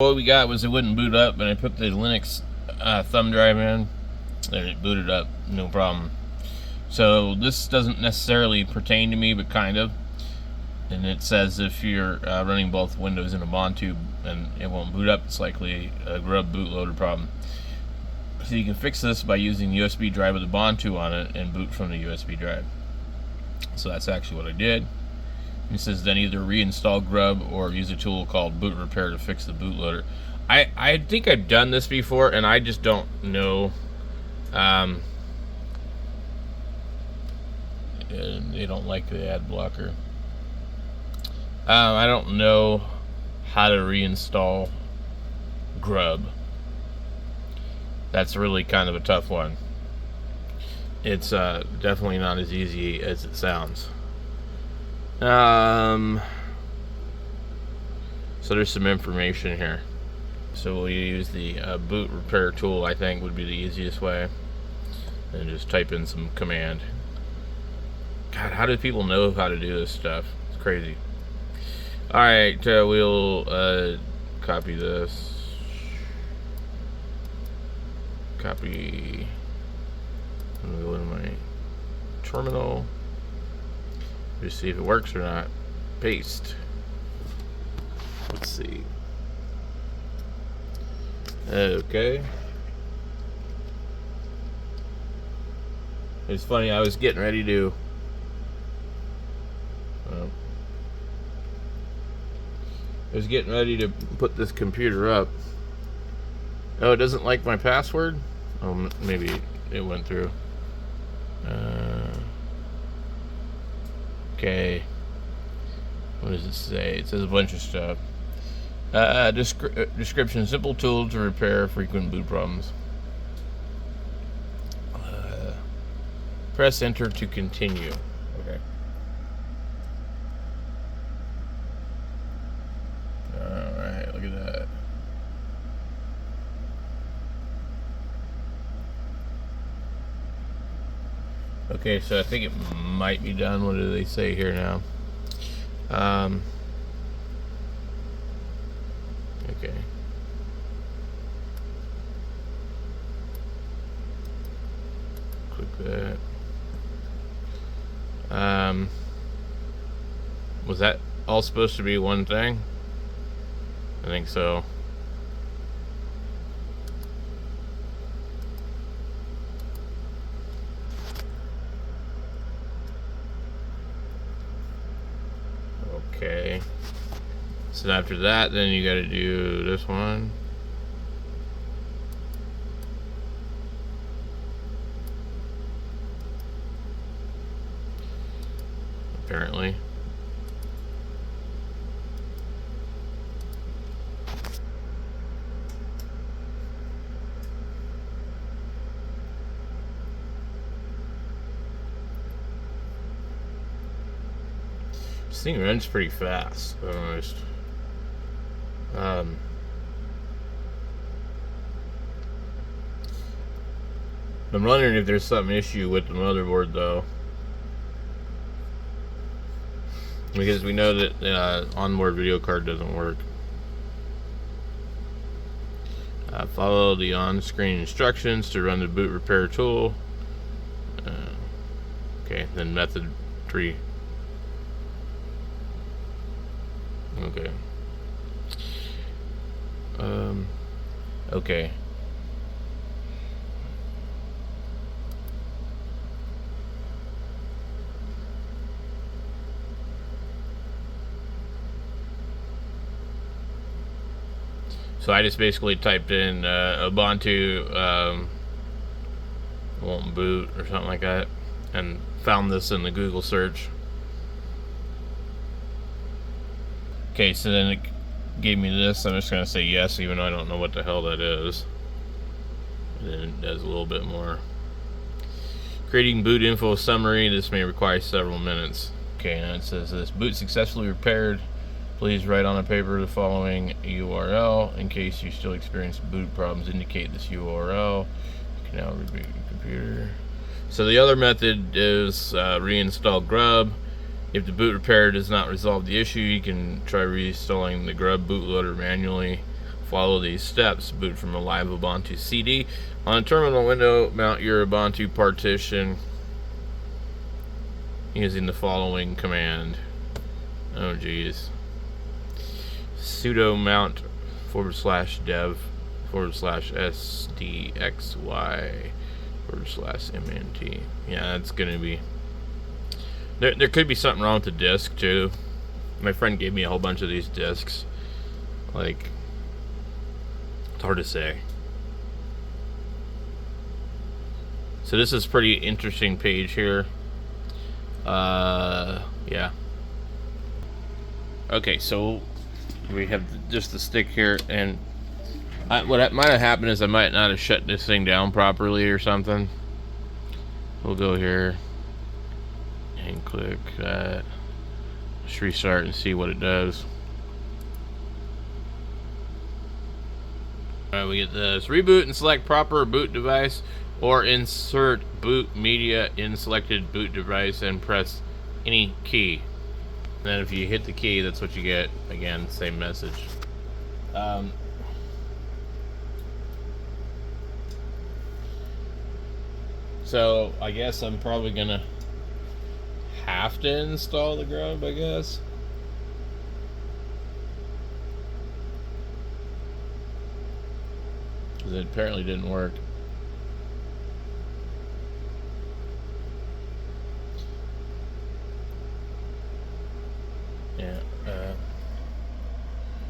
What we got was it wouldn't boot up, and I put the Linux thumb drive in, and it booted up, no problem. So this doesn't necessarily pertain to me, but kind of. And it says if you're running both Windows and Ubuntu and it won't boot up, it's likely a grub bootloader problem. So you can fix this by using the USB drive with Ubuntu on it and boot from the USB drive. So that's actually what I did. It says then either reinstall grub or use a tool called boot repair to fix the bootloader. I think I've done this before and I just don't know. They don't like the ad blocker. I don't know how to reinstall grub. That's really kind of a tough one. It's definitely not as easy as it sounds. So there's some information here. So we'll use the boot repair tool, I think would be the easiest way. And just type in some command. God, how do people know how to do this stuff? It's crazy. Alright, we'll copy this. Copy. I'm gonna go into my terminal. Just see if it works or not. Paste. Let's see. Okay. It's funny, I was getting ready to put this computer up. Oh, it doesn't like my password? Oh, maybe it went through. Okay. What does it say? It says a bunch of stuff. Description: simple tool to repair frequent boot problems. Press enter to continue. Okay. Alright, look at that. Okay, so I think it might be done. What do they say here now? Okay. Click that. Was that all supposed to be one thing? I think so. Okay. So after that, then you gotta do this one. Apparently. This thing runs pretty fast, almost. I'm wondering if there's some issue with the motherboard, though, because we know that onboard video card doesn't work. Follow the on-screen instructions to run the boot repair tool. Okay, then method 3. Okay. Okay. So I just basically typed in Ubuntu won't boot or something like that, and found this in the Google search. Okay, so then it gave me this. I'm just going to say yes, even though I don't know what the hell that is. And then it does a little bit more. Creating boot info summary. This may require several minutes. Okay, now it says this: boot successfully repaired. Please write on a paper the following URL. In case you still experience boot problems, indicate this URL. You can now reboot your computer. So the other method is reinstall grub. If the boot repair does not resolve the issue, you can try reinstalling the grub bootloader manually. Follow these steps. Boot from a live Ubuntu CD. On a terminal window, mount your Ubuntu partition using the following command. Oh geez. Sudo mount /dev/sdxy/mnt. Yeah, that's gonna be. There could be something wrong with the disk too. My friend gave me a whole bunch of these disks. Like, it's hard to say. So this is pretty interesting page here. Yeah. Okay, so we have just the stick here, and what might have happened is I might not have shut this thing down properly or something. We'll go here and click that. Let's restart and see what it does. Alright, we get this. Reboot and select proper boot device, or insert boot media in selected boot device and press any key. Then if you hit the key, that's what you get. Again, same message. So I guess I'm probably gonna have to install the grub, I guess. Because it apparently didn't work. Yeah.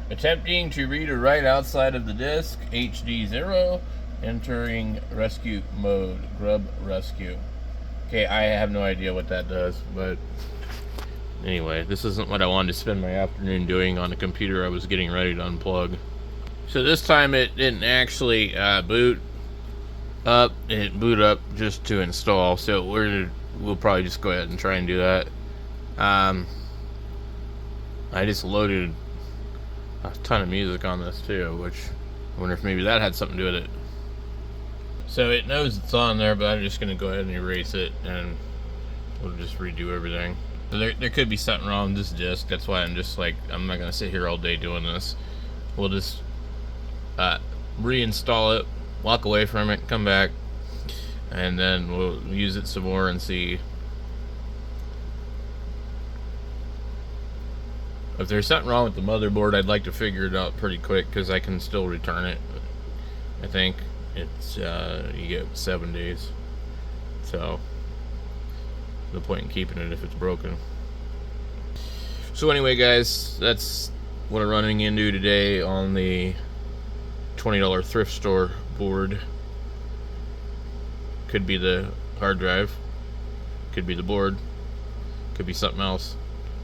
Attempting to read or write outside of the disk, HD0, entering rescue mode, grub rescue. Okay, I have no idea what that does, but anyway, this isn't what I wanted to spend my afternoon doing on a computer I was getting ready to unplug. So this time it didn't actually boot up, it booted up just to install, so we'll probably just go ahead and try and do that. I just loaded a ton of music on this too, which I wonder if maybe that had something to do with it. So it knows it's on there, but I'm just going to go ahead and erase it, and we'll just redo everything. So there could be something wrong with this disk. That's why I'm just like, I'm not going to sit here all day doing this. We'll just reinstall it, walk away from it, come back, and then we'll use it some more and see. If there's something wrong with the motherboard, I'd like to figure it out pretty quick, because I can still return it. I think it's you get 7 days, so no point in keeping it if it's broken. So anyway, guys, that's what I'm running into today on the $20 thrift store board. Could be the hard drive, could be the board, could be something else.